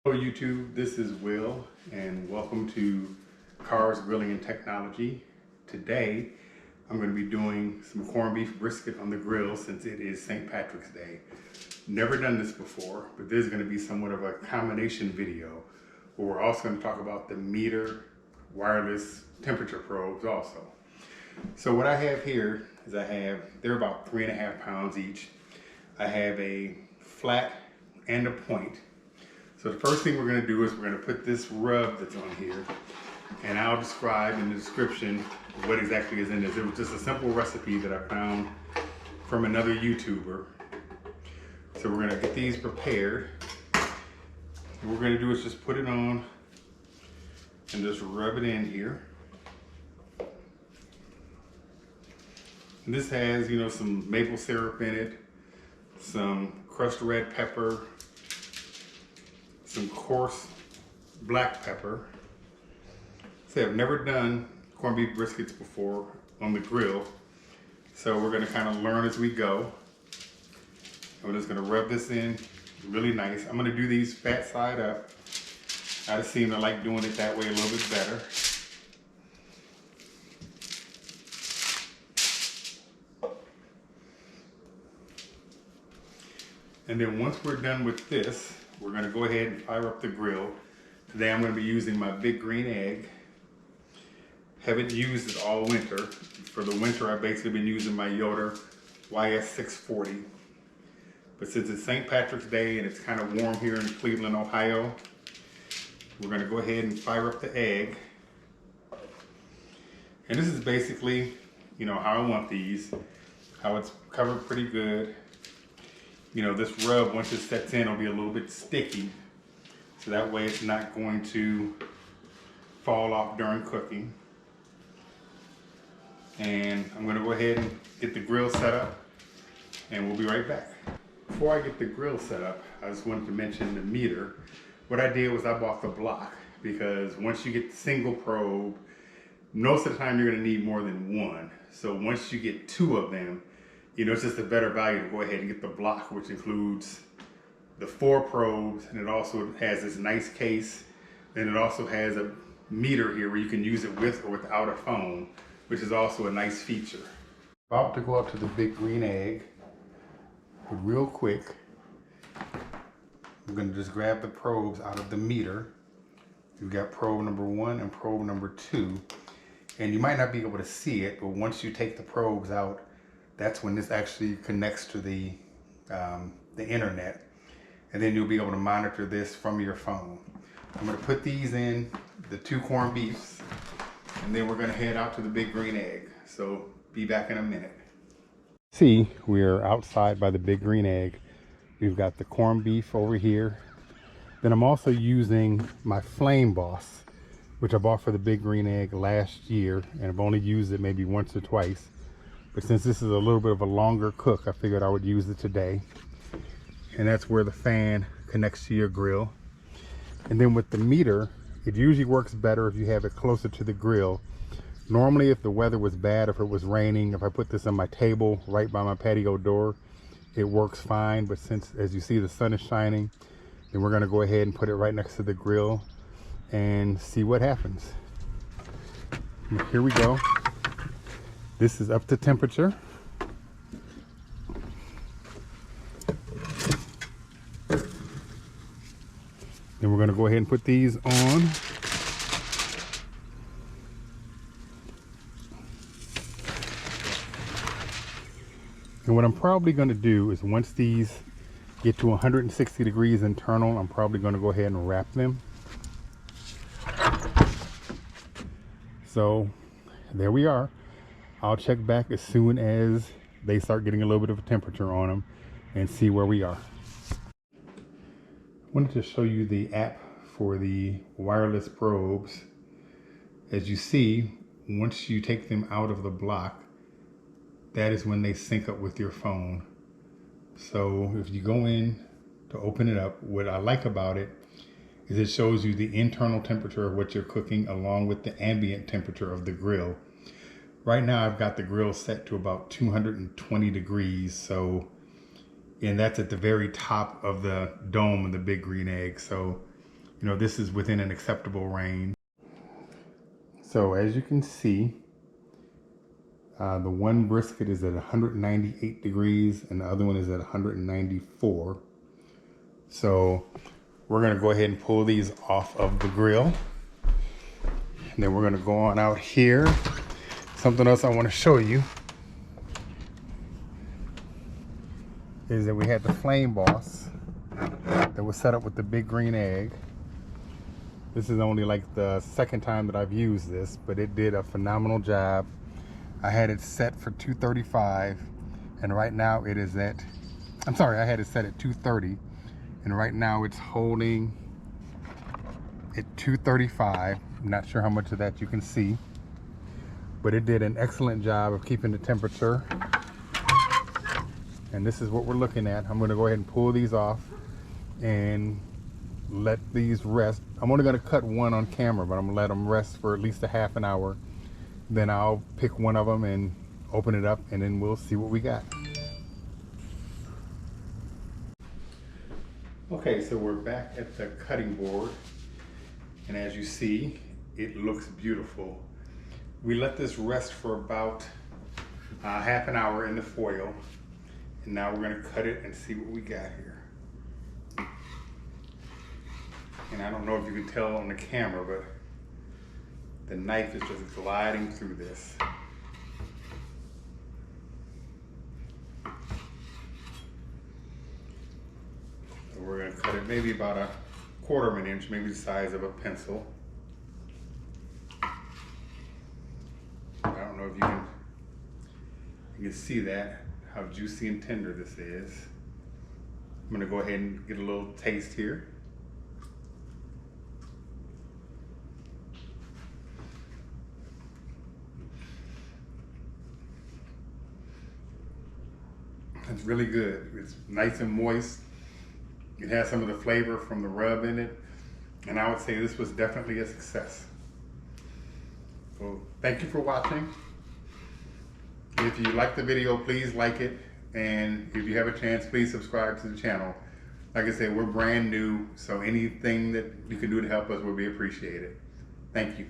Hello YouTube, this is Will and welcome to Cars Grilling and Technology. Today I'm going to be doing some corned beef brisket on the grill since it is St. Patrick's Day. Never done this before, but this is going to be somewhat of a combination video where we're also going to talk about the meter wireless temperature probes also. So what I have here is they're about 3.5 pounds each. I have a flat and a point. So the first thing we're going to do is we're going to put this rub that's on here, and I'll describe in the description what exactly is in this. It was just a simple recipe that I found from another YouTuber. So we're going to get these prepared. What we're going to do is just put it on and just rub it in here. And this has, some maple syrup in it, some crushed red pepper, some coarse black pepper. So I've never done corned beef briskets before on the grill, so we're going to kind of learn as we go. And we're just going to rub this in really nice. I'm going to do these fat side up. I just seem to like doing it that way a little bit better. And then once we're done with this, we're going to go ahead and fire up the grill. Today I'm going to be using my big green egg. Haven't used it all winter. For the winter I've basically been using my Yoder YS640. But since it's St. Patrick's Day and it's kind of warm here in Cleveland, Ohio, we're going to go ahead and fire up the egg. And this is basically, how I want these. How it's covered pretty good. This rub, once it sets in, will be a little bit sticky. So that way it's not going to fall off during cooking. And I'm going to go ahead and get the grill set up, and we'll be right back. Before I get the grill set up, I just wanted to mention the meter. What I did was I bought the block, because once you get the single probe, most of the time you're going to need more than one. So once you get two of them, it's just a better value to go ahead and get the block, which includes the 4 probes, and it also has this nice case. And it also has a meter here where you can use it with or without a phone, which is also a nice feature. About to go up to the big green egg, but real quick, I'm going to just grab the probes out of the meter. You've got probe number 1 and probe number 2, and you might not be able to see it, but once you take the probes out, that's when this actually connects to the internet, and then you'll be able to monitor this from your phone. I'm going to put these in the 2 corned beefs, and then we're going to head out to the big green egg. So be back in a minute. See, we are outside by the big green egg. We've got the corned beef over here. Then I'm also using my Flame Boss, which I bought for the big green egg last year, and I've only used it maybe once or twice. But since this is a little bit of a longer cook, I figured I would use it today. And that's where the fan connects to your grill. And then with the meter, it usually works better if you have it closer to the grill. Normally, if the weather was bad, if it was raining, if I put this on my table right by my patio door, it works fine. But since, as you see, the sun is shining, then we're gonna go ahead and put it right next to the grill and see what happens. Here we go. This is up to temperature. Then we're going to go ahead and put these on. And what I'm probably going to do is once these get to 160 degrees internal, I'm probably going to go ahead and wrap them. So there we are. I'll check back as soon as they start getting a little bit of a temperature on them and see where we are. I wanted to show you the app for the wireless probes. As you see, once you take them out of the block, that is when they sync up with your phone. So if you go in to open it up, what I like about it is it shows you the internal temperature of what you're cooking along with the ambient temperature of the grill. Right now I've got the grill set to about 220 degrees, and that's at the very top of the dome of the big green egg. So you know, this is within an acceptable range. So as you can see, the one brisket is at 198 degrees and the other one is at 194. So we're gonna go ahead and pull these off of the grill. And then we're gonna go on out here. Something else I wanna show you is that we had the flame boss that was set up with the big green egg. This is only like the second time that I've used this, but it did a phenomenal job. I had it set for 235, and right now it is at, I had it set at 230, and right now it's holding at 235. I'm not sure how much of that you can see, but it did an excellent job of keeping the temperature. And this is what we're looking at. I'm gonna go ahead and pull these off and let these rest. I'm only gonna cut one on camera, but I'm gonna let them rest for at least a half an hour. Then I'll pick one of them and open it up, and then we'll see what we got. Okay, so we're back at the cutting board, and as you see, it looks beautiful. We let this rest for about half an hour in the foil, and now we're gonna cut it and see what we got here. And I don't know if you can tell on the camera, but the knife is just gliding through this. So we're gonna cut it maybe about 1/4 of an inch, maybe the size of a pencil. I don't know if you can see that, how juicy and tender this is. I'm gonna go ahead and get a little taste here. It's really good. It's nice and moist. It has some of the flavor from the rub in it. And I would say this was definitely a success. So thank you for watching. If you like the video, please like it. And if you have a chance, please subscribe to the channel. Like I said, we're brand new, so anything that you can do to help us will be appreciated. Thank you.